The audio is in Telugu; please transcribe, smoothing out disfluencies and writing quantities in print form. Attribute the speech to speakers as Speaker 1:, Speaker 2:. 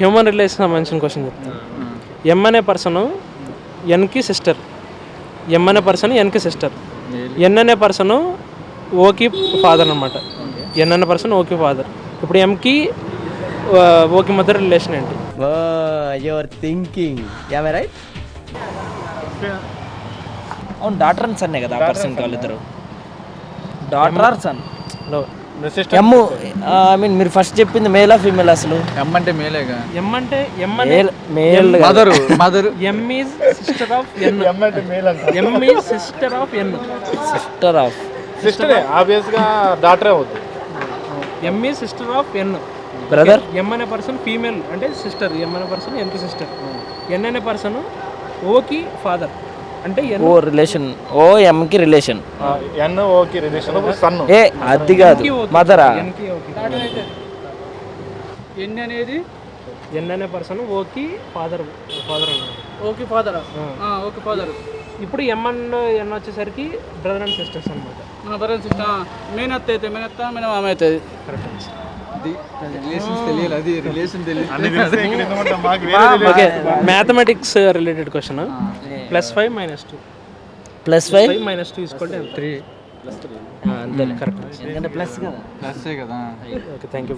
Speaker 1: హ్యూమన్ రిలేషన్ సంబంధించిన క్వశ్చన్ చెప్తాను. ఎం అనే పర్సన్ ఎన్కి సిస్టర్, ఎం అనే పర్సన్ ఎన్కి సిస్టర్, ఎన్ అనే పర్సన్ ఓకి ఫాదర్ అనమాట. ఎన్ అనే పర్సన్ ఓకి ఫాదర్. ఇప్పుడు ఎంకి ఓకి మధ్య రిలేషన్ ఏంటి?
Speaker 2: Your thinking right.
Speaker 3: అవును, డాటర్ అండ్ సన్నే కదా ఆ పర్సన్కి వాళ్ళిద్దరు. Daughter or son. M I mean మీరు ఫస్ట్ చెప్పింది మేలా ఫీమేల్? అసలు
Speaker 4: ఎమ్ అంటే మేలేగా.
Speaker 1: ఎం అంటే
Speaker 3: male
Speaker 4: mother
Speaker 1: M is sister of N. M is sister of N.
Speaker 3: Sister of
Speaker 5: సిస్టరే ఆబ్వియస్ గా డాటరే అవుతుంది.
Speaker 1: M is sister of N.
Speaker 3: Brother.
Speaker 1: M అనే పర్సన్ ఫీమేల్ అంటే సిస్టర్, ఎం అనే పర్సన్ ఎన్కి సిస్టర్, ఎన్ అనే పర్సన్ ఓకి ఫాదర్ అంటే
Speaker 3: ఓ రిలేషన్, ఓ ఎంకి రిలేషన్.
Speaker 5: ఎన్ ఓకి రిలేషన్ సన్.
Speaker 3: ఏ అది కాదు, మదరా?
Speaker 4: ఎన్ అనేది
Speaker 1: ఎన్ అనే పర్సన్ ఓకి ఫాదర్ అన్నమాట.
Speaker 4: Okay father. Okay father.
Speaker 1: ఇప్పుడు ఎం అండ్ ఎన్ వచ్చేసరికి బ్రదర్ అండ్ సిస్టర్స్ అనమాట.
Speaker 4: Brother sister. మేనత్త అయితే మేనత్త, మేన మామ అవుతుంది. రిలేషన్స్ తెలియాలి, అది రిలేషన్ తెలియదు.
Speaker 1: Okay, mathematics related question. +5 -2.
Speaker 3: +5
Speaker 1: -2 equal 3.
Speaker 3: అంతే,
Speaker 1: కరెక్ట్.
Speaker 3: ఎందుకంటే ప్లస్ కదా.
Speaker 4: ప్లస్ కదా.
Speaker 1: Okay, thank you.